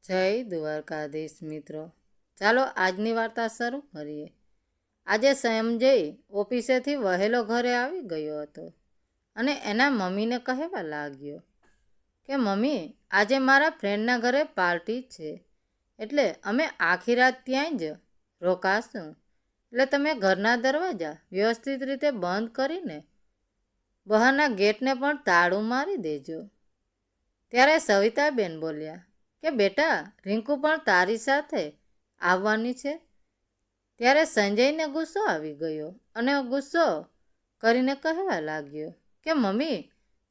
જય દ્વારકાધીશ મિત્રો, ચાલો આજની વાર્તા શરૂ કરીએ. આજે સંજય ઓફિસેથી વહેલો ઘરે આવી ગયો હતો અને એના મમ્મીને કહેવા લાગ્યો કે મમ્મી, આજે મારા ફ્રેન્ડના ઘરે પાર્ટી છે, એટલે અમે આખી રાત ત્યાં જ રોકાશું. એટલે તમે ઘરના દરવાજા વ્યવસ્થિત રીતે બંધ કરીને બહારના ગેટને પણ તાળું મારી દેજો. ત્યારે સવિતાબેન બોલ્યા કે બેટા, રિંકુ પણ તારી સાથે આવવાની છે. ત્યારે સંજયને ગુસ્સો આવી ગયો અને ગુસ્સો કરીને કહેવા લાગ્યો કે મમ્મી,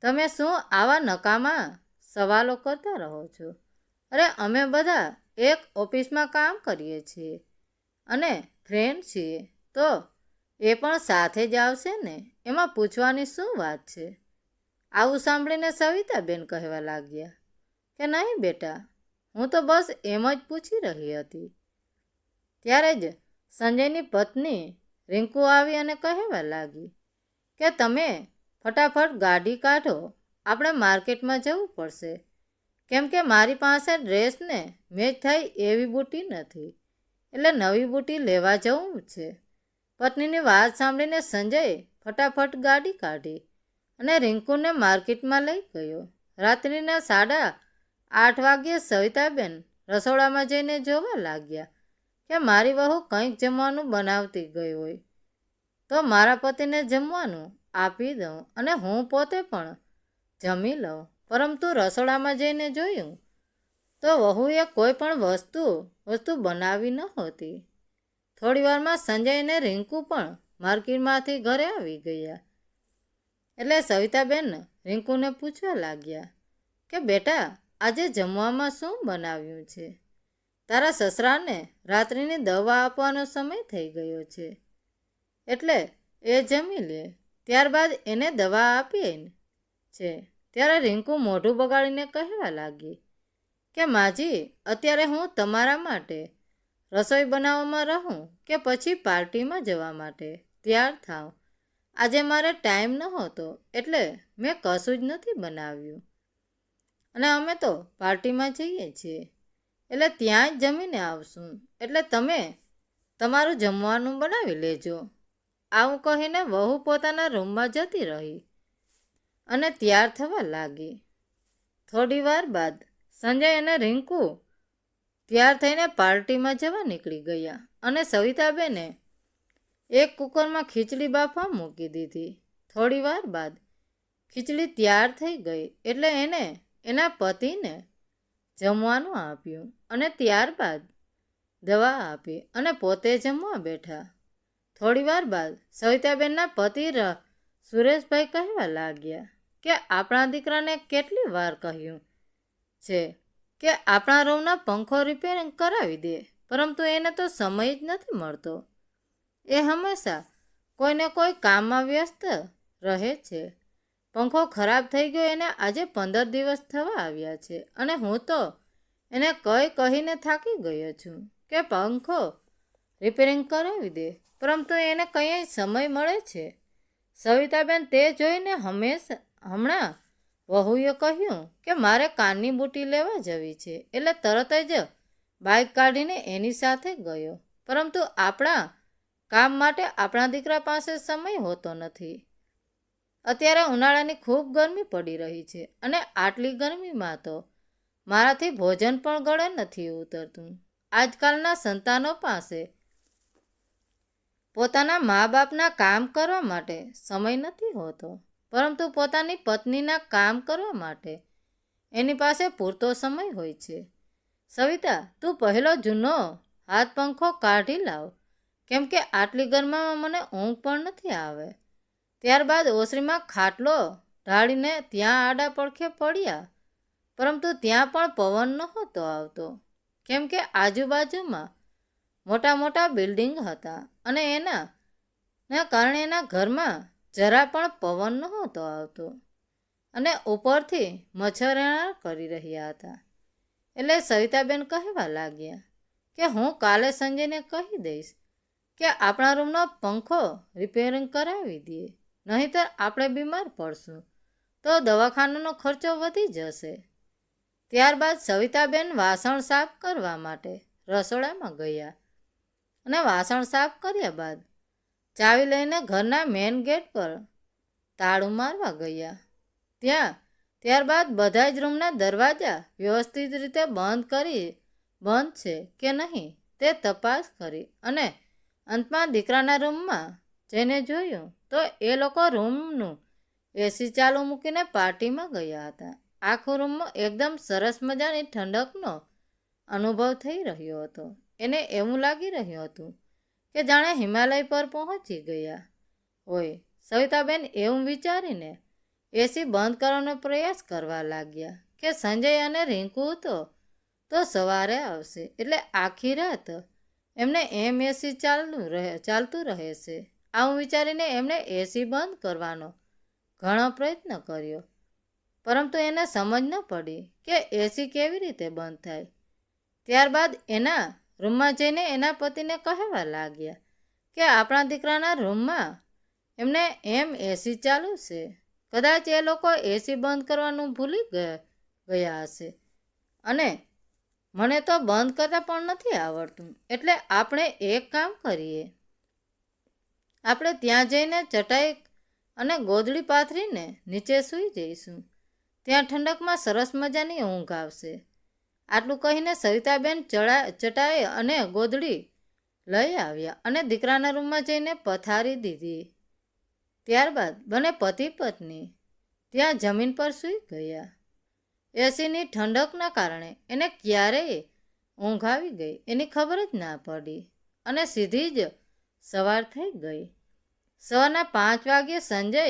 તમે શું આવા નકામા સવાલો કરતા રહો છો? અરે, અમે બધા એક ઓફિસમાં કામ કરીએ છીએ અને ફ્રેન્ડ છીએ, તો એ પણ સાથે જ આવશે ને, એમાં પૂછવાની શું વાત છે? આવું સાંભળીને સવિતાબેન કહેવા લાગ્યા કે નહીં બેટા, હું તો બસ એમ જ પૂછી રહી હતી. ત્યારે જ સંજયની પત્ની રિંકુ આવી અને કહેવા લાગી કે તમે ફટાફટ ગાડી કાઢો, આપણે માર્કેટમાં જવું પડશે, કેમ કે મારી પાસે ડ્રેસને મેચ થાય એવી બુટી નથી, એટલે નવી બુટી લેવા જવું છે. પત્નીની વાત સાંભળીને સંજય ફટાફટ ગાડી કાઢી અને રિંકુને માર્કેટમાં લઈ ગયો. રાત્રિના 8:30 વાગ્યે સવિતાબેન રસોડામાં જઈને જોવા લાગ્યા કે મારી વહુ કંઈક જમવાનું બનાવતી ગઈ હોય તો મારા પતિને જમવાનું આપી દઉં અને હું પોતે પણ જમી લઉં. પરંતુ રસોડામાં જઈને જોયું તો વહુએ કોઈ પણ વસ્તુ બનાવી નહોતી. થોડી વારમાં સંજય અને રિંકુ પણ માર્કેટમાંથી ઘરે આવી ગયા. એટલે સવિતાબેન રિંકુને પૂછવા લાગ્યા કે બેટા, આજે જમવામાં શું બનાવ્યું છે? તારા સસરાને રાત્રિની દવા આપવાનો સમય થઈ ગયો છે, એટલે એ જમી લે, ત્યારબાદ એને દવા આપી છે. ત્યારે રિંકુ મોઢું બગાડીને કહેવા લાગી કે માજી, અત્યારે હું તમારા માટે રસોઈ બનાવવામાં રહું કે પછી પાર્ટીમાં જવા માટે તૈયાર થાવ? આજે મારે ટાઈમ નહોતો એટલે મેં કશું જ નથી બનાવ્યું અને અમે તો પાર્ટીમાં જઈએ છીએ, એટલે ત્યાં જ જમીને આવશું, એટલે તમે તમારું જમવાનું બનાવી લેજો. આવું કહીને વહુ પોતાના રૂમમાં જતી રહી અને તૈયાર થવા લાગી. થોડી વાર બાદ સંજય અને રિંકુ તૈયાર થઈને પાર્ટીમાં જવા નીકળી ગયા અને સવિતાબેને એક કુકરમાં ખીચડી બાફવા મૂકી દીધી. થોડી વાર બાદ ખીચડી તૈયાર થઈ ગઈ એટલે એને એના પતિને જમવાનું આપ્યું અને ત્યારબાદ દવા આપી અને પોતે જમવા બેઠા. થોડી વાર બાદ સવિતાબેનના પતિ સુરેશભાઈ કહેવા લાગ્યા કે આપણા દીકરાને કેટલી વાર કહ્યું છે કે આપણા રૂમના પંખો રિપેરિંગ કરાવી દે, પરંતુ એને તો સમય જ નથી મળતો. એ હંમેશા કોઈને કોઈ કામમાં વ્યસ્ત રહે છે. પંખો ખરાબ થઈ ગયો એને આજે 15 દિવસ થવા આવ્યા છે અને હું તો એને કહીને થાકી ગયો છું કે પંખો રિપેરિંગ કરાવી દે, પરંતુ એને કંઈ સમય મળે છે. સવિતાબેન તે જોઈને હમણાં વહુએ કહ્યું કે મારે કાનની બુટી લેવા જવી છે, એટલે તરત જ બાઇક કાઢીને એની સાથે ગયો. પરંતુ આપણા કામ માટે આપણા દીકરા પાસે સમય હોતો નથી. અત્યારે ઉનાળાની ખૂબ ગરમી પડી રહી છે અને આટલી ગરમીમાં તો મારાથી ભોજન પણ ગળે નથી ઉતરતું. આજકાલના સંતાનો પાસે પોતાના મા બાપના કામ કરવા માટે સમય નથી હોતો, પરંતુ પોતાની પત્નીના કામ કરવા માટે એની પાસે પૂરતો સમય હોય છે. સવિતા, તું પહેલો જૂનો હાથ પંખો કાઢી લાવ, કેમ કે આટલી ગરમીમાં મને ઊંઘ પણ નથી આવે. ત્યારબાદ ઓસરીમાં ખાટલો ઢાળીને ત્યાં આડા પડખે પડ્યા, પરંતુ ત્યાં પણ પવન નહોતો આવતો, કેમ કે આજુબાજુમાં મોટા મોટા બિલ્ડિંગ હતા અને એના કારણે એના ઘરમાં જરા પણ પવન નહોતો આવતો અને ઉપરથી મચ્છર કરી રહ્યા હતા. એટલે સવિતાબેન કહેવા લાગ્યા કે હું કાલે સંજયને કહી દઈશ કે આપણા રૂમનો પંખો રિપેરિંગ કરાવી દે, નહીંતર આપણે બીમાર પડશું તો દવાખાનાનો ખર્ચો વધી જશે. ત્યારબાદ સવિતાબેન વાસણ સાફ કરવા માટે રસોડામાં ગયા અને વાસણ સાફ કર્યા બાદ ચાવી લઈને ઘરના મેઇન ગેટ પર તાળું મારવા ગયા. ત્યારબાદ બધા જ રૂમના દરવાજા વ્યવસ્થિત રીતે બંધ છે કે નહીં તે તપાસ કરી અને અંતમાં દીકરાના રૂમમાં જઈને જોયું તો એ લોકો રૂમનું એસી ચાલુ મૂકીને પાર્ટીમાં ગયા હતા. આખો રૂમમાં એકદમ સરસ મજાની ઠંડકનો અનુભવ થઈ રહ્યો હતો. એને એવું લાગી રહ્યું હતું કે જાણે હિમાલય પર પહોંચી ગયા હોય. સવિતાબેન એવું વિચારીને એસી બંધ કરવાનો પ્રયાસ કરવા લાગ્યા કે સંજય અને રિંકુ તો સવારે આવશે એટલે આખી રાત એમને એમ એસી ચાલતું રહેશે. આવું વિચારીને એમણે એસી બંધ કરવાનો ઘણો પ્રયત્ન કર્યો, પરંતુ એને સમજ ન પડી કે એસી કેવી રીતે બંધ થાય. ત્યારબાદ એના રૂમમાં જઈને એના પતિને કહેવા લાગ્યા કે આપણા દીકરાના રૂમમાં એમને એમ એસી ચાલુ છે. કદાચ એ લોકો એસી બંધ કરવાનું ભૂલી ગયા હશે અને મને તો બંધ કરતા પણ નથી આવડતું. એટલે આપણે એક કામ કરીએ, આપણે ત્યાં જઈને ચટાઈ અને ગોદડી પાથરીને નીચે સૂઈ જઈશું. ત્યાં ઠંડકમાં સરસ મજાની ઊંઘ આવશે. આટલું કહીને સવિતાબેન ચટાઈ અને ગોદડી લઈ આવ્યા અને દીકરાના રૂમમાં જઈને પથારી દીધી. ત્યારબાદ બંને પતિ પત્ની ત્યાં જમીન પર સૂઈ ગયા. એસીની ઠંડકના કારણે એને ક્યારેય ઊંઘ આવી ગઈ એની ખબર જ ના પડી અને સીધી જ સવાર થઈ ગઈ. સવારના 5 વાગ્યે સંજય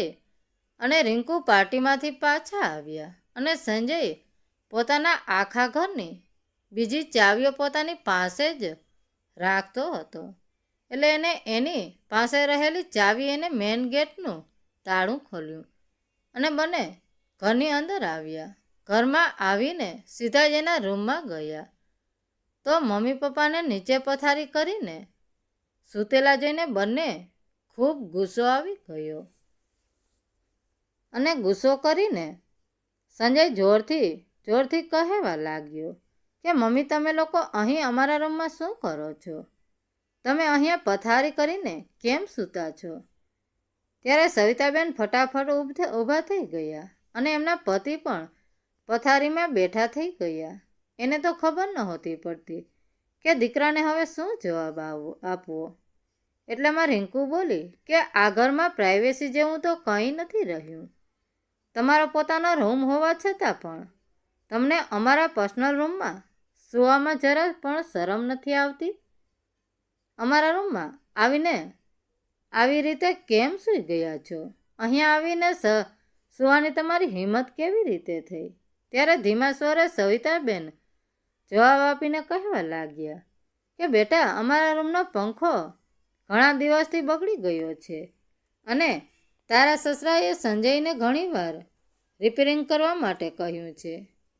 અને રિંકુ પાર્ટીમાંથી પાછા આવ્યા અને સંજય પોતાના આખા ઘરની બીજી ચાવીઓ પોતાની પાસે જ રાખતો હતો. એટલે એને એની પાસે રહેલી ચાવી એને મેઇન ગેટનું તાળું ખોલ્યું અને બંને ઘરની અંદર આવ્યા. ઘરમાં આવીને સીધા જ એના રૂમમાં ગયા તો મમ્મી પપ્પાને નીચે પથારી કરીને સૂતેલા જોઈને બંને ખૂબ ગુસ્સો આવી ગયો અને ગુસ્સો કરીને સંજય જોરથી કહેવા લાગ્યો કે મમ્મી, તમે લોકો અહીં અમારા રૂમમાં શું કરો છો? તમે અહીંયા પથારી કરીને કેમ સૂતા છો? ત્યારે સવિતાબેન ફટાફટ ઊભા થઈ ગયા અને એમના પતિ પણ પથારીમાં બેઠા થઈ ગયા. એને તો ખબર નહોતી પડતી કે દીકરાને હવે શું જવાબ આપવો. એટલામાં રિંકુ બોલી કે આ ઘરમાં પ્રાઇવેસી જેવું તો કંઈ નથી રહ્યું. તમારો પોતાનો રૂમ હોવા છતાં પણ તમને અમારા પર્સનલ રૂમમાં સૂવામાં જરા પણ શરમ નથી આવતી? અમારા રૂમમાં આવીને આવી રીતે કેમ સૂઈ ગયા છો? અહીંયા આવીને સૂવાની તમારી હિંમત કેવી રીતે થઈ? ત્યારે ધીમા સ્વરે સવિતાબેન જવાબ આપીને કહેવા લાગ્યા કે બેટા, અમારા રૂમનો પંખો ઘણા દિવસથી બગડી ગયો છે અને તારા સસરાએ સંજયને ઘણીવાર રિપેરિંગ કરવા માટે કહ્યું છે,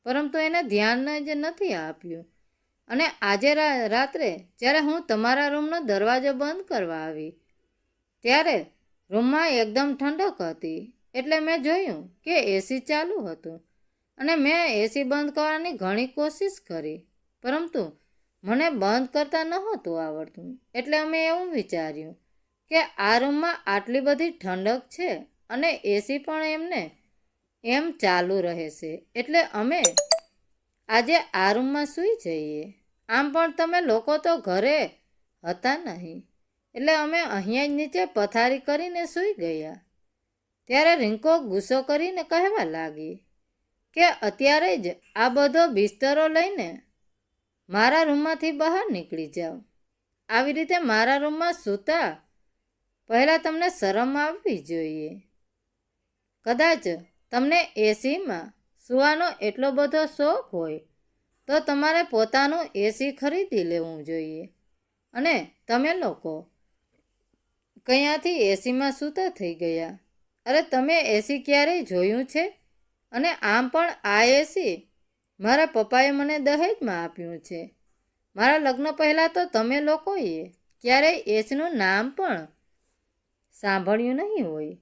પરંતુ એને ધ્યાન જ નથી આપ્યું. અને આજે રાત્રે જ્યારે હું તમારા રૂમનો દરવાજો બંધ કરવા આવી ત્યારે રૂમમાં એકદમ ઠંડક હતી. એટલે મેં જોયું કે એસી ચાલુ હતું અને મેં એસી બંધ કરવાની ઘણી કોશિશ કરી, પરંતુ મને બંધ કરતા નહોતું આવડતું. એટલે અમે એવું વિચાર્યું કે આ રૂમમાં આટલી બધી ઠંડક છે અને એસી પણ એમ ચાલુ રહેશે, એટલે અમે આજે આ રૂમમાં સૂઈ જઈએ. આમ પણ તમે લોકો તો ઘરે હતા નહીં, એટલે અમે અહીંયા જ નીચે પથારી કરીને સૂઈ ગયા. ત્યારે રિંકો ગુસ્સો કરીને કહેવા લાગી કે અત્યારે જ આ બધો બિસ્તરો લઈને મારા રૂમમાંથી બહાર નીકળી જાઓ. આવી રીતે મારા રૂમમાં સૂતા પહેલાં તમને શરમ આવવી જોઈએ. કદાચ તમને એસીમાં સૂવાનો એટલો બધો શોખ હોય તો તમારે પોતાનું એસી ખરીદી લેવું જોઈએ અને તમે લોકો કયાંથી એસીમાં સૂતા થઈ ગયા? અરે, તમે એસી ક્યારેય જોયું છે? અને આમ પણ આ એસી મારા પપ્પાએ મને દહેજમાં આપ્યું છે. મારા લગ્ન પહેલાં તો તમે લોકોએ ક્યારેય એસીનું નામ પણ સાંભળ્યું નહીં હોય.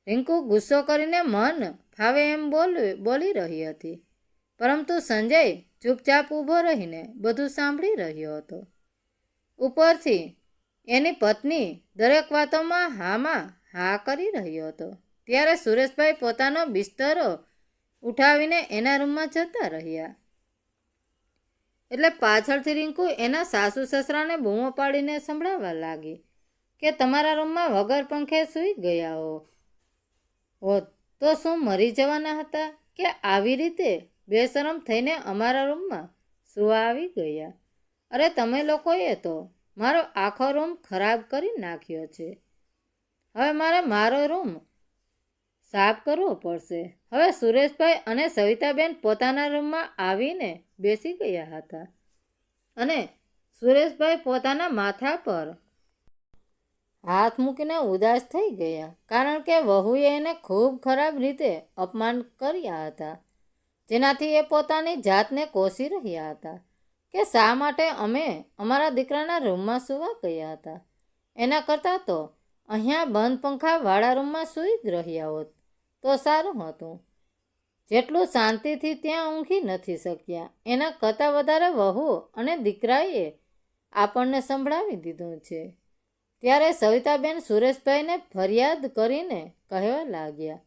રિંકુ ગુસ્સો કરીને મન ફાવે એમ બોલી રહી હતી. પરંતુ સંજય ચૂપચાપ ઊભો રહીને બધું સાંભળી રહ્યો હતો. ઉપરથી એની પત્ની દરેક વાતોમાં હા કરી રહ્યો હતો. ત્યારે સુરેશભાઈ પોતાનો બિસ્તરો ઉઠાવીને એના રૂમમાં જતા રહ્યા. એટલે પાછળથી રિંકુ એના સાસુ સસરાને બૂમો પાડીને સંભળાવવા લાગી કે તમારા રૂમમાં વગર પંખે સૂઈ ગયા હો તો શું મરી જવાના હતા કે આવી રીતે બેશરમ થઈને અમારા રૂમમાં સુવા આવી ગયા? અરે તમે લોકોએ તો મારો આખો રૂમ ખરાબ કરી નાખ્યો છે. હવે મારો રૂમ સાફ કરવો પડશે. હવે સુરેશભાઈ અને સવિતાબેન પોતાના રૂમમાં આવીને બેસી ગયા હતા અને સુરેશભાઈ પોતાના માથા પર હાથ મૂકીને ઉદાસ થઈ ગયા, કારણ કે વહુએ એને ખૂબ ખરાબ રીતે અપમાન કર્યા હતા, જેનાથી એ પોતાની જાતને કોસી રહ્યા હતા કે શા માટે અમે અમારા દીકરાના રૂમમાં સૂવા ગયા હતા. એના કરતાં તો અહીંયા બંધ પંખાવાળા રૂમમાં સૂઈ જ રહ્યા હોત તો સારું હતું. જેટલું શાંતિથી ત્યાં ઊંઘી નથી શક્યા એના કરતાં વધારે વહુ અને દીકરાએ આપણને સંભળાવી દીધું છે. ત્યારે સવિતાબેન સુરેશભાઈને ફરિયાદ કરીને કહેવા લાગ્યા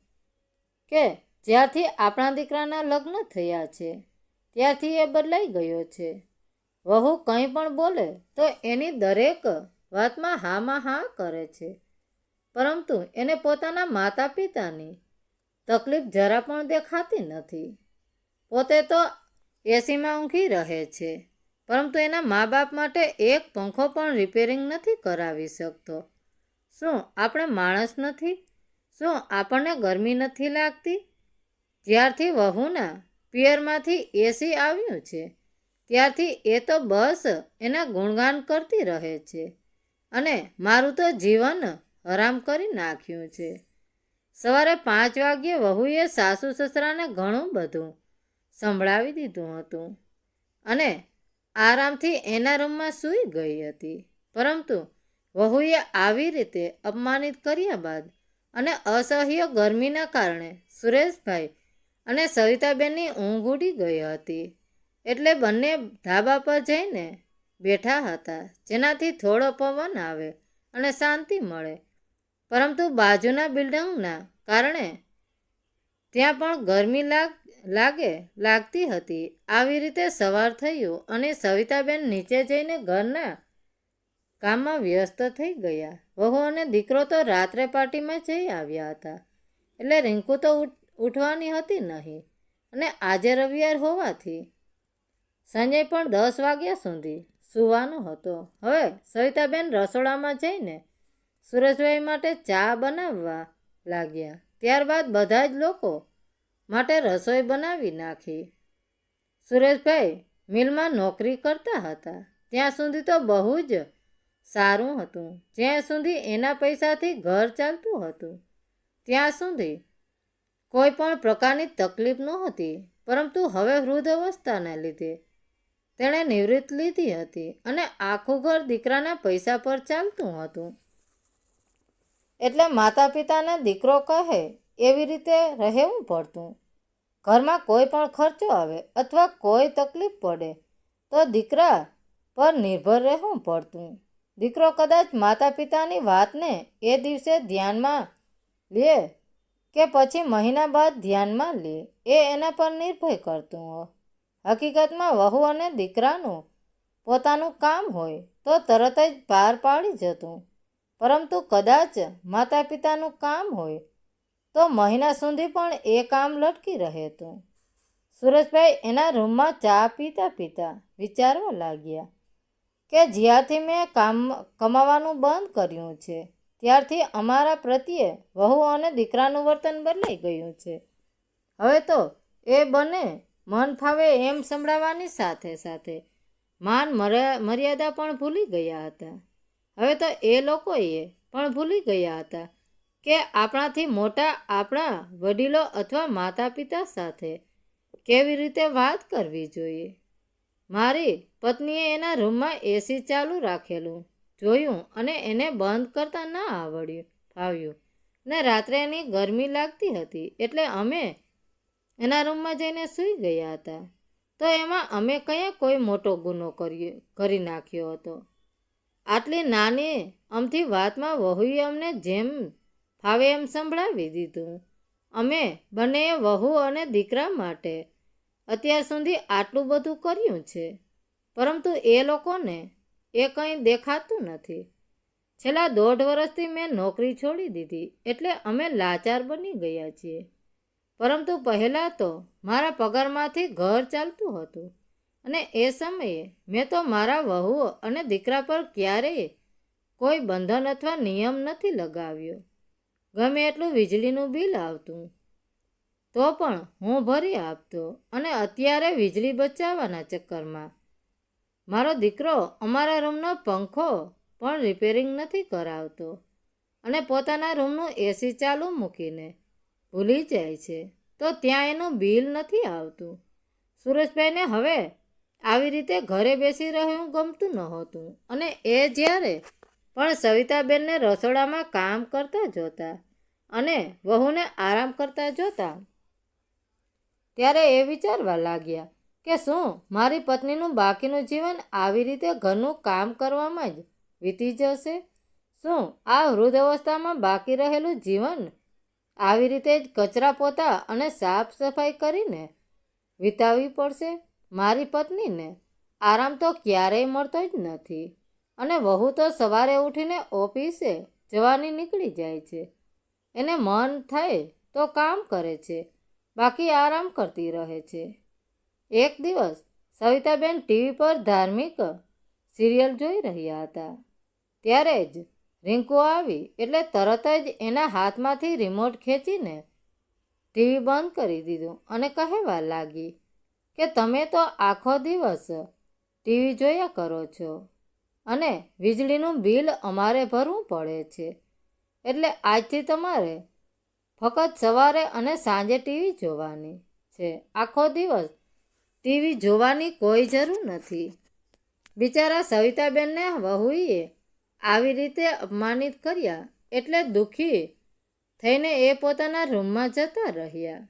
કે જ્યારથી આપણા દીકરાના લગ્ન થયા છે ત્યારથી એ બદલાઈ ગયો છે. વહુ કંઈ પણ બોલે તો એની દરેક વાતમાં હા કરે છે, પરંતુ એને પોતાના માતા પિતાની તકલીફ જરા પણ દેખાતી નથી. પોતે તો એસીમાં ઊંઘી રહે છે, પરંતુ એના મા બાપ માટે એક પંખો પણ રિપેરિંગ નથી કરાવી શકતો. શું આપણે માણસ નથી? શું આપણને ગરમી નથી લાગતી? જ્યારથી વહુના પિયરમાંથી એસી આવ્યું છે ત્યારથી એ તો બસ એના ગુણગાન કરતી રહે છે અને મારું તો જીવન હરામ કરી નાખ્યું છે. સવારે 5 વાગ્યે વહુએ સાસુ સસરાને ઘણું બધું સંભળાવી દીધું હતું અને આરામથી એના રૂમમાં સૂઈ ગઈ હતી, પરંતુ વહુએ આવી રીતે અપમાનિત કર્યા બાદ અને અસહ્ય ગરમીના કારણે સુરેશભાઈ અને સવિતાબેનની ઊંઘ ઉડી ગઈ હતી. એટલે બંને ધાબા પર જઈને બેઠા હતા, જેનાથી થોડો પવન આવે અને શાંતિ મળે, પરંતુ બાજુના બિલ્ડિંગના કારણે ત્યાં પણ ગરમી લાગતી હતી. આવી રીતે સવાર થયું અને સવિતાબેન નીચે જઈને ઘરના કામમાં વ્યસ્ત થઈ ગયા. વહુ અને દીકરો તો રાત્રે પાર્ટીમાં જઈ આવ્યા હતા, એટલે રિંકુ તો ઉઠવાની હતી નહીં અને આજે રવિવાર હોવાથી સંજય પણ 10 વાગ્યા સુધી સૂવાનો હતો. હવે સવિતાબેન રસોડામાં જઈને સુરેશભાઈ માટે ચા બનાવવા લાગ્યા. ત્યારબાદ બધા જ લોકો માટે રસોઈ બનાવી નાખી. સુરેશભાઈ મિલમાં નોકરી કરતા હતા ત્યાં સુધી તો બહુ જ સારું હતું. જ્યાં સુધી એના પૈસાથી ઘર ચાલતું હતું ત્યાં સુધી કોઈ પણ પ્રકારની તકલીફ નહોતી, પરંતુ હવે વૃદ્ધ અવસ્થાના લીધે તેણે નિવૃત્તિ લીધી હતી અને આખું ઘર દીકરાના પૈસા પર ચાલતું હતું. એટલે માતા પિતાને દીકરો કહે એવી રીતે રહેવું પડતું. ઘરમાં કોઈ પણ ખર્ચો આવે અથવા કોઈ તકલીફ પડે તો દીકરા પર નિર્ભર રહેવું પડતું. દીકરો કદાચ માતા પિતાની વાતને એ દિવસે ધ્યાનમાં લે કે પછી મહિના બાદ ધ્યાનમાં લે એ એના પર નિર્ભર કરતું. હકીકતમાં વહુ અને દીકરાનું પોતાનું કામ હોય તો તરત જ પાર પાડી જતું, પરંતુ કદાચ માતા પિતાનું કામ હોય તો મહિના સુધી પણ એ કામ લટકી રહેતું. સુરેશભાઈ એના રૂમમાં ચા પીતા પીતા વિચારવા લાગ્યા કે જ્યારથી મેં કમાવાનું બંધ કર્યું છે ત્યારથી અમારા પ્રત્યે વહુ અને દીકરાનું વર્તન બદલાઈ ગયું છે. હવે તો એ બંને મન ફાવે એમ સંભળાવવાની સાથે સાથે માન મર્યાદા પણ ભૂલી ગયા હતા. હવે તો એ લોકોએ પણ ભૂલી ગયા હતા કે આપણાથી મોટા આપણા વડીલો અથવા માતા પિતા સાથે કેવી રીતે વાત કરવી જોઈએ. મારી પત્નીએ એના રૂમમાં એસી ચાલુ રાખેલું જોયું અને એને બંધ કરતા ના ફાવ્યું ને રાત્રે એની ગરમી લાગતી હતી, એટલે અમે એના રૂમમાં જઈને સૂઈ ગયા હતા. તો એમાં અમે કયા કોઈ મોટો ગુનો કરી નાખ્યો હતો? આટલી નાની અમથી વાતમાં વહુએ અમને જેમ ફાવે એમ સંભળાવી દીધું. અમે બંનેએ વહુ અને દીકરા માટે અત્યાર સુધી આટલું બધું કર્યું છે, પરંતુ એ લોકોને એ કંઈ દેખાતું નથી. છેલ્લા 1.5 વર્ષથી મેં નોકરી છોડી દીધી, એટલે અમે લાચાર બની ગયા છીએ. પરંતુ પહેલાં તો મારા પગારમાંથી ઘર ચાલતું હતું, અને એ સમયે મેં તો મારા વહુ અને દીકરા પર ક્યારેય કોઈ બંધન અથવા નિયમ નથી લગાવ્યો. ગમે એટલું વીજળીનું બિલ આવતું તો પણ હું ભરી આપતો, અને અત્યારે વીજળી બચાવવાના ચક્કરમાં મારો દીકરો અમારા રૂમનો પંખો પણ રિપેરિંગ નથી કરાવતો, અને પોતાના રૂમનું એસી ચાલુ મૂકીને ભૂલી જાય છે, તો ત્યાં એનું બિલ નથી આવતું. સુરેશભાઈને હવે આવી રીતે ઘરે બેસી રહ્યું ગમતું નહોતું, અને એ જ્યારે પણ સવિતાબેનને રસોડામાં કામ કરતા જોતા અને વહુને આરામ કરતા જોતા, ત્યારે એ વિચારવા લાગ્યા કે શું મારી પત્નીનું બાકીનું જીવન આવી રીતે ઘરનું કામ કરવામાં જ વીતી જશે? શું આ વૃદ્ધ અવસ્થામાં બાકી રહેલું જીવન આવી રીતે જ કચરા પોતા અને સાફ સફાઈ કરીને વિતાવવી પડશે? મારી પત્નીને આરામ તો ક્યારેય મળતો જ નથી, અને વહુ તો સવારે ઉઠીને ઓફિસે જવાની નીકળી જાય છે. એને મન થાય તો કામ કરે છે, બાકી આરામ કરતી રહે છે. એક દિવસ સવિતાબેન ટીવી પર ધાર્મિક સિરિયલ જોઈ રહ્યા હતા. ત્યારે જ રિંકુ આવી, એટલે તરત જ એના હાથમાંથી રિમોટ ખેંચીને ટીવી બંધ કરી દીધું અને કહેવા લાગી કે તમે તો આખો દિવસ ટીવી જોયા કરો છો, અને વીજળીનું બિલ અમારે ભરવું પડે છે, એટલે આજથી તમારે ફક્ત સવારે અને સાંજે ટીવી જોવાની છે. આખો દિવસ ટીવી જોવાની કોઈ જરૂર નથી. બિચારા સવિતાબેનને વહુએ આવી રીતે અપમાનિત કર્યા, એટલે દુઃખી થઈને એ પોતાના રૂમમાં જતા રહ્યા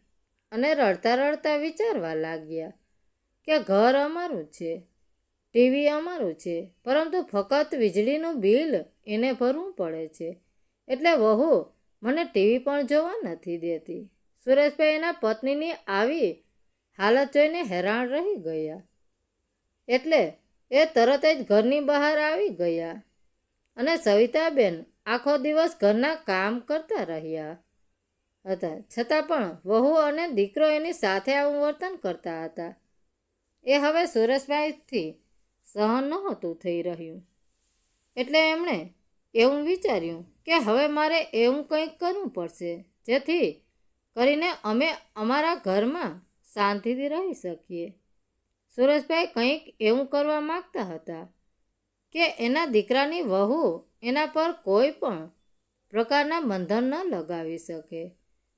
અને રડતા રડતા વિચારવા લાગ્યા કે ઘર અમારું છે, ટીવી અમારું છે, પરંતુ ફક્ત વીજળીનું બિલ એને ભરવું પડે છે, એટલે વહુ મને ટીવી પણ જોવા નથી દેતી. સુરેશભાઈ એના પત્નીની આવી હાલત જોઈને હેરાન રહી ગયા, એટલે એ તરત જ ઘરની બહાર આવી ગયા, અને સવિતાબેન આખો દિવસ ઘરના કામ કરતા રહ્યા હતા, છતાં પણ વહુ અને દીકરો એની સાથે આવું વર્તન કરતા હતા. એ હવે સુરેશભાઈથી સહન નહોતું થઈ રહ્યું, એટલે એમણે એવું વિચાર્યું કે હવે મારે એવું કંઈક કરવું પડશે, જેથી કરીને અમે અમારા ઘરમાં શાંતિથી રહી શકીએ. સુરેશભાઈ કંઈક એવું કરવા માગતા હતા કે એના દીકરાની વહુ એના પર કોઈ પણ પ્રકારના બંધન ન લગાવી શકે.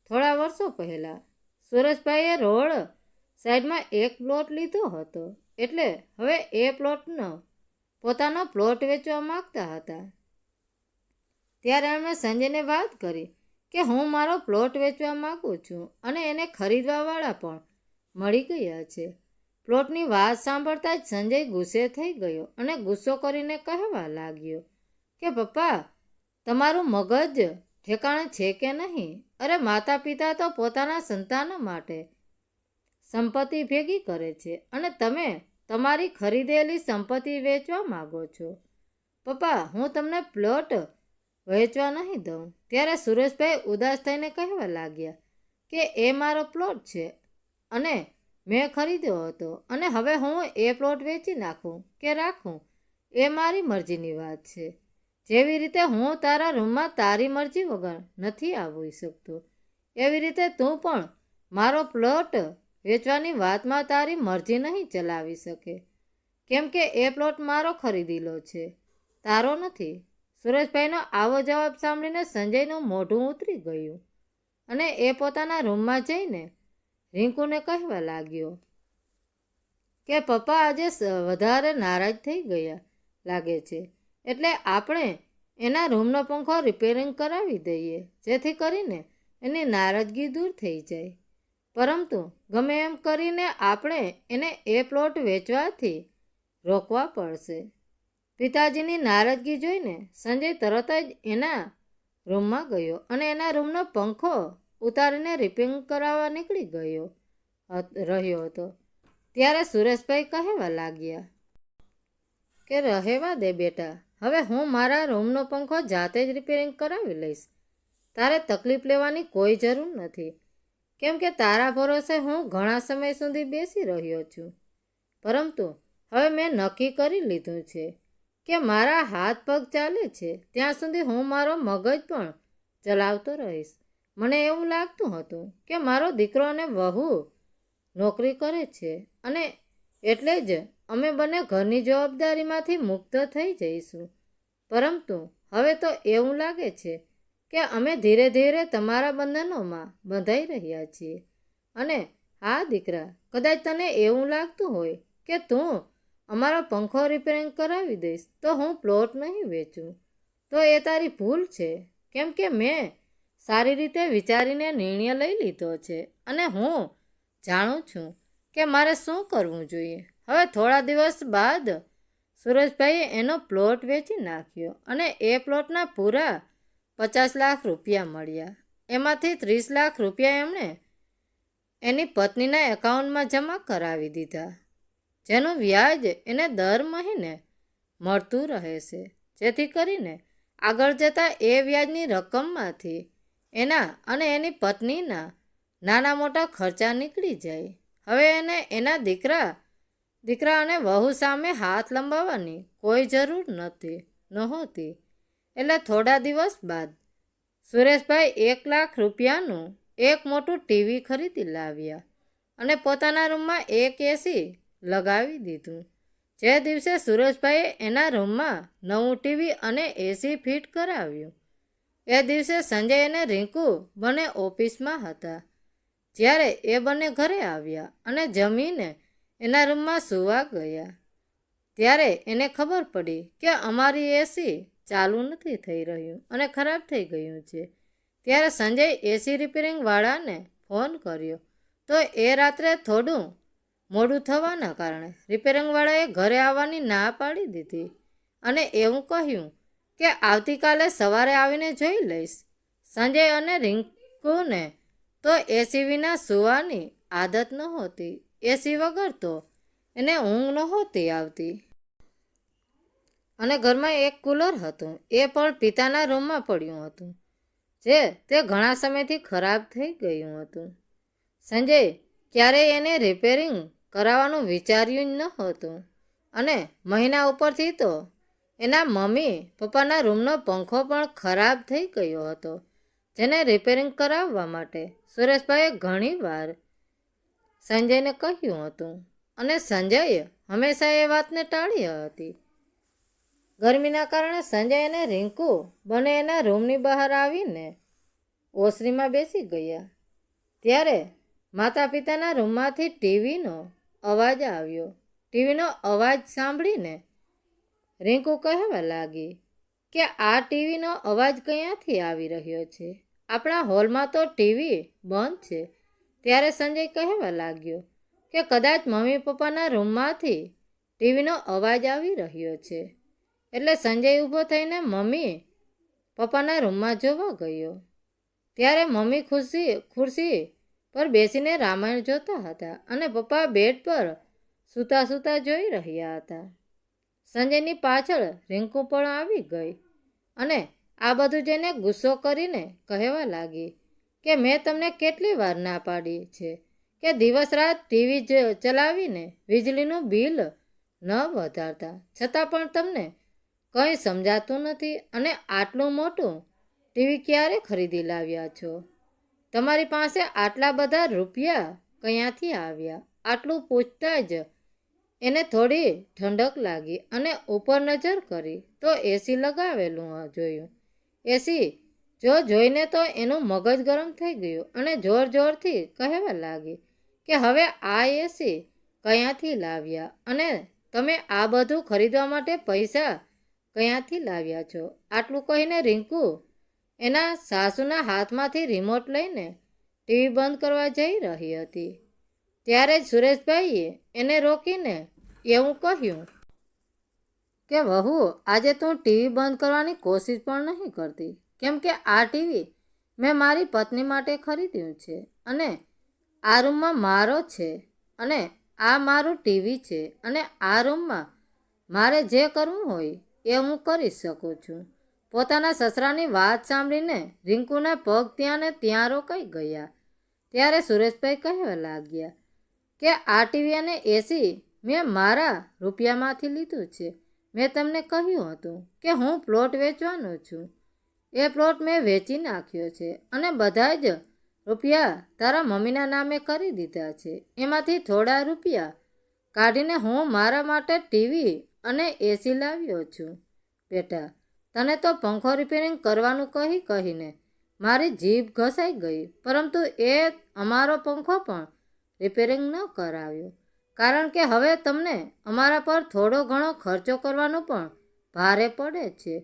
થોડા વર્ષો પહેલાં સુરેશભાઈએ રોડ સાઈડમાં એક પ્લોટ લીધો હતો, એટલે હવે એ પ્લોટનો પોતાનો પ્લોટ વેચવા માગતા હતા. ત્યારે એમણે સંજયને વાત કરી કે હું મારો પ્લોટ વેચવા માગું છું, અને એને ખરીદવાવાળા પણ મળી ગયા છે. પ્લોટની વાત સાંભળતા જ સંજય ગુસ્સે થઈ ગયો અને ગુસ્સો કરીને કહેવા લાગ્યો કે પપ્પા, તમારું મગજ ઠેકાણે છે કે નહીં? અરે માતા પિતા તો પોતાના સંતાનો માટે સંપત્તિ ભેગી કરે છે, અને તમે તમારી ખરીદેલી સંપત્તિ વેચવા માગો છો. પપ્પા, હું તમને પ્લોટ વેચવા નહીં દઉં. ત્યારે સુરેશભાઈ ઉદાસ થઈને કહેવા લાગ્યા કે એ મારો પ્લોટ છે, અને મેં ખરીદ્યો હતો, અને હવે હું એ પ્લોટ વેચી નાખું કે રાખું એ મારી મરજીની વાત છે. જેવી રીતે હું તારા રૂમમાં તારી મરજી વગર નથી આવી શકતો, એવી રીતે તું પણ મારો પ્લોટ વેચવાની વાતમાં તારી મરજી નહીં ચલાવી શકે, કેમ કે એ પ્લોટ મારો ખરીદેલો છે, તારો નથી. સુરેશભાઈનો આવો જવાબ સાંભળીને સંજયનું મોઢું ઉતરી ગયું, અને એ પોતાના રૂમમાં જઈને રિંકુને કહેવા લાગ્યો કે પપ્પા આજે વધારે નારાજ થઈ ગયા લાગે છે, એટલે આપણે એના રૂમનો પંખો રિપેરિંગ કરાવી દઈએ, જેથી કરીને એની નારાજગી દૂર થઈ જાય. પરંતુ ગમે એમ કરીને આપણે એને એ પ્લોટ વેચવાથી રોકવા પડશે. પિતાજીની નારાજગી જોઈને સંજય તરત જ એના રૂમમાં ગયો અને એના રૂમનો પંખો ઉતારીને રિપેરિંગ કરાવવા નીકળી રહ્યો હતો. ત્યારે સુરેશભાઈ કહેવા લાગ્યા કે રહેવા દે બેટા, હવે હું મારા રૂમનો પંખો જાતે જ રિપેરિંગ કરાવી લઈશ. તારે તકલીફ લેવાની કોઈ જરૂર નથી, કેમ કે તારા ભરોસે હું ઘણા સમય સુધી બેસી રહ્યો છું. પરંતુ હવે મેં નક્કી કરી લીધું છે કે મારા હાથ પગ ચાલે છે ત્યાં સુધી હું મારો મગજ પણ ચલાવતો રહીશ. મને એવું લાગતું હતું કે મારો દીકરો અને વહુ નોકરી કરે છે અને એટલે જ અમે બંને ઘરની જવાબદારીમાંથી મુક્ત થઈ જઈશું. પરંતુ હવે તો એવું લાગે છે કે અમે ધીરે ધીરે તમારા બંધનોમાં બંધાઈ રહ્યા છીએ. અને હા દીકરા, કદાચ તને એવું લાગતું હોય કે તું અમારો પંખો રિપેરિંગ કરાવી દઈશ તો હું પ્લોટ નહીં વેચું, તો એ તારી ભૂલ છે. કેમ કે મેં સારી રીતે વિચારીને નિર્ણય લઈ લીધો છે અને હું જાણું છું કે મારે શું કરવું જોઈએ. હવે થોડા દિવસ બાદ સુરેશભાઈએ એનો પ્લોટ વેચી નાખ્યો અને એ પ્લોટના પૂરા 50 લાખ રૂપિયા મળ્યા. એમાંથી 30 લાખ રૂપિયા એમણે એની પત્નીના એકાઉન્ટમાં જમા કરાવી દીધા, જેનું વ્યાજ એને દર મહિને મળતું રહે છે, જેથી કરીને આગળ જતાં એ વ્યાજની રકમમાંથી એના અને એની પત્નીના નાના મોટા ખર્ચા નીકળી જાય. હવે એને એના દીકરા અને વહુ સામે હાથ લંબાવવાની કોઈ જરૂર નહોતી. એટલે થોડા દિવસ બાદ સુરેશભાઈ 1 લાખ રૂપિયાનું એક મોટું ટીવી ખરીદી લાવ્યા અને પોતાના રૂમમાં એક એસી લગાવી દીધું. જે દિવસે સુરેશભાઈએ એના રૂમમાં નવું ટીવી અને એસી ફિટ કરાવ્યું, એ દિવસે સંજય અને રિંકુ બંને ઓફિસમાં હતા. જ્યારે એ બંને ઘરે આવ્યા અને જમીને એના રૂમમાં સૂવા ગયા, ત્યારે એને ખબર પડી કે અમારી એસી ચાલુ નથી થઈ રહ્યું અને ખરાબ થઈ ગયું છે. ત્યારે સંજય એસી રિપેરિંગવાળાને ફોન કર્યો, તો એ રાત્રે થોડું મોડું થવાના કારણે રિપેરિંગવાળાએ ઘરે આવવાની ના પાડી દીધી અને એવું કહ્યું કે આવતીકાલે સવારે આવીને જોઈ લઈશ. સંજય અને રિંકુને તો એસી વિના સૂવાની આદત નહોતી. એસી વગર તો એને ઊંઘ નહોતી આવતી અને ઘરમાં એક કુલર હતું, એ પણ પિતાના રૂમમાં પડ્યું હતું, જે તે ઘણા સમયથી ખરાબ થઈ ગયું હતું. સંજય ક્યારેય એને રિપેરિંગ કરાવવાનું વિચાર્યું જ નહોતું અને મહિના ઉપરથી તો એના મમ્મી પપ્પાના રૂમનો પંખો પણ ખરાબ થઈ ગયો હતો, જેને રિપેરિંગ કરાવવા માટે સુરેશભાઈએ ઘણીવાર સંજયને કહ્યું હતું અને સંજયે હંમેશા એ વાતને ટાળી હતી. ગરમીના કારણે સંજય અને રિંકુ બંને એના રૂમની બહાર આવીને ઓસરીમાં બેસી ગયા. ત્યારે માતા પિતાના રૂમમાંથી ટીવીનો અવાજ આવ્યો. ટીવીનો અવાજ સાંભળીને રિંકુ કહેવા લાગી કે આ ટીવીનો અવાજ ક્યાંથી આવી રહ્યો છે? આપણા હોલમાં તો ટીવી બંધ છે. ત્યારે સંજય કહેવા લાગ્યો કે કદાચ મમ્મી પપ્પાના રૂમમાંથી ટીવીનો અવાજ આવી રહ્યો છે. એટલે સંજય ઊભો થઈને મમ્મી પપ્પાના રૂમમાં જોવા ગયો. ત્યારે મમ્મી ખુરશી પર બેસીને રામાયણ જોતા હતા અને પપ્પા બેડ પર સૂતા જોઈ રહ્યા હતા. સંજયની પાછળ રિંકુ પણ આવી ગઈ અને આ બધું જોઈને ગુસ્સો કરીને કહેવા લાગી કે મેં તમને કેટલી વાર ના પાડી છે કે દિવસ રાત ટીવી ચલાવીને વીજળીનું બિલ ન વધારતા, છતાં પણ તમને કંઈ સમજાતું નથી અને આટલું મોટું ટીવી ક્યારે ખરીદી લાવ્યા છો? તમારી પાસે આટલા બધા રૂપિયા ક્યાંથી આવ્યા? આટલું પૂછતા જ એને થોડી ઠંડક લાગી અને ઉપર નજર કરી તો એસી લગાવેલું જોયું. એસી જોઈને તો એનું મગજ ગરમ થઈ ગયું અને જોર જોરથી કહેવા લાગી કે હવે આ એસી ક્યાંથી લાવ્યા અને તમે આ બધું ખરીદવા માટે પૈસા ક્યાંથી લાવ્યા છો? આટલું કહીને રિંકુ એના સાસુના હાથમાંથી રિમોટ લઈને ટીવી બંધ કરવા જઈ રહી હતી. ત્યારે જ સુરેશભાઈએ એને રોકીને એવું કહ્યું કે વહુ, આજે તું ટીવી બંધ કરવાની કોશિશ પણ નહીં કરતી, કેમ કે આ ટીવી મેં મારી પત્ની માટે ખરીદ્યું છે અને આ રૂમમાં મારો છે અને આ મારું ટીવી છે અને આ રૂમમાં મારે જે કરવું હોય એ હું કરી શકું છું. પોતાના સસરાની વાત સાંભળીને રિંકુના પગ ત્યાં ને ત્યાં રોકાઈ ગયા. ત્યારે સુરેશભાઈ કહેવા લાગ્યા કે આ ટીવી અને એસી મેં મારા રૂપિયામાંથી લીધું છે. મેં તમને કહ્યું હતું કે હું પ્લોટ વેચવાનો છું. એ પ્લોટ મેં વેચી નાખ્યો છે અને બધા જ રૂપિયા તારા મમ્મીના નામે કરી દીધા છે. એમાંથી થોડા રૂપિયા કાઢીને હું મારા માટે ટીવી અને એસી લાવ્યો છું. બેટા, તને તો પંખો રિપેરિંગ કરવાનું કહીને મારી જીભ ઘસાઈ ગઈ, પરંતુ એ અમારો પંખો પણ રિપેરિંગ ન કરાવ્યો, કારણ કે હવે તમને અમારા પર થોડો ઘણો ખર્ચો કરવાનો પણ ભારે પડે છે.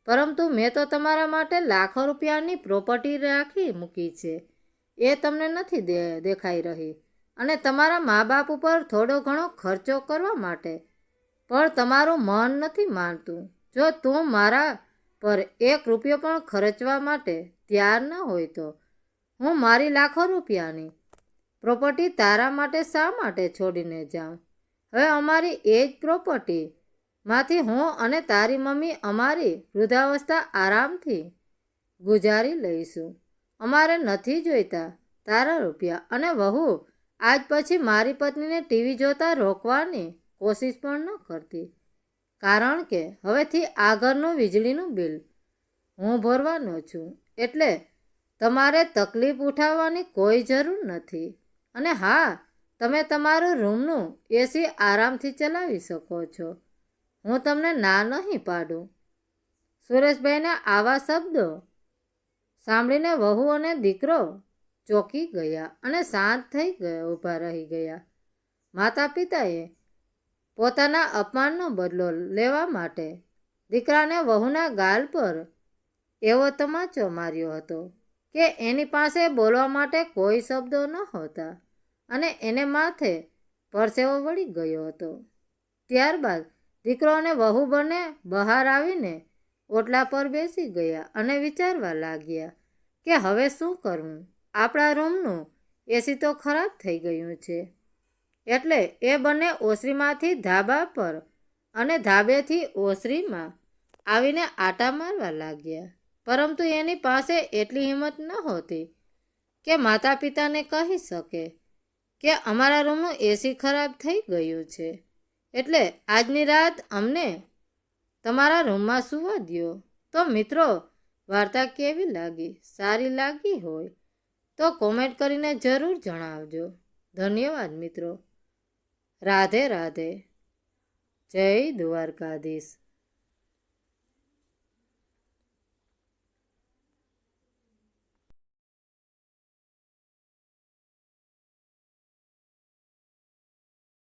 પરંતુ મેં તો તમારા માટે લાખો રૂપિયાની પ્રોપર્ટી રાખી મૂકી છે, એ તમને નથી દેખાઈ રહી. અને તમારા મા બાપ ઉપર થોડો ઘણો ખર્ચો કરવા માટે પણ તમારું મન નથી માનતું. જો તું મારા પર 1 રૂપિયો પણ ખર્ચવા માટે તૈયાર ન હોય તો હું મારી લાખો રૂપિયાની પ્રોપર્ટી તારા માટે શા માટે છોડીને જાઉં? હવે અમારી એ જ પ્રોપર્ટીમાંથી હું અને તારી મમ્મી અમારી વૃદ્ધાવસ્થા આરામથી ગુજારી લઈશું. અમારે નથી જોઈતા તારા રૂપિયા. અને વહુ આજ પછી મારી પત્નીને ટીવી જોતા રોકવાની કોશિશ પણ ન કરતી, કારણ કે હવેથી આ ઘરનું વીજળીનું બિલ હું ભરવાનો છું, એટલે તમારે તકલીફ ઉઠાવવાની કોઈ જરૂર નથી. અને હા, તમે તમારું રૂમનું એસી આરામથી ચલાવી શકો છો, હું તમને ના નહીં પાડું. સુરેશભાઈના આવા શબ્દો સાંભળીને વહુ અને દીકરો ચોંકી ગયા અને શાંત થઈ ઊભા રહી ગયા. માતા પિતાએ પોતાના અપમાનનો બદલો લેવા માટે દીકરાને વહુના ગાલ પર એવો તમાચો માર્યો હતો કે એની પાસે બોલવા માટે કોઈ શબ્દો ન હતા અને એને માથે પરસેવો વળી ગયો હતો. ત્યારબાદ દીકરો અને વહુ બંને બહાર આવીને ઓટલા પર બેસી ગયા અને વિચારવા લાગ્યા કે હવે શું કરવું. આપણા રૂમનું એસી તો ખરાબ થઈ ગયું છે. એટલે એ બંને ઓસરીમાંથી ધાબા પર અને ધાબેથી ઓસરીમાં આવીને આટા મારવા લાગ્યા. પરંતુ એની પાસે એટલી હિંમત નહોતી કે માતા પિતાને કહી શકે કે અમારા રૂમનું એસી ખરાબ થઈ ગયું છે, એટલે આજની રાત અમને તમારા રૂમમાં સૂવા દ્યો. તો મિત્રો, વાર્તા કેવી લાગી? સારી લાગી હોય તો કોમેન્ટ કરીને જરૂર જણાવજો. ધન્યવાદ મિત્રો. રાધે રાધે. જય દ્વારકાધીશ.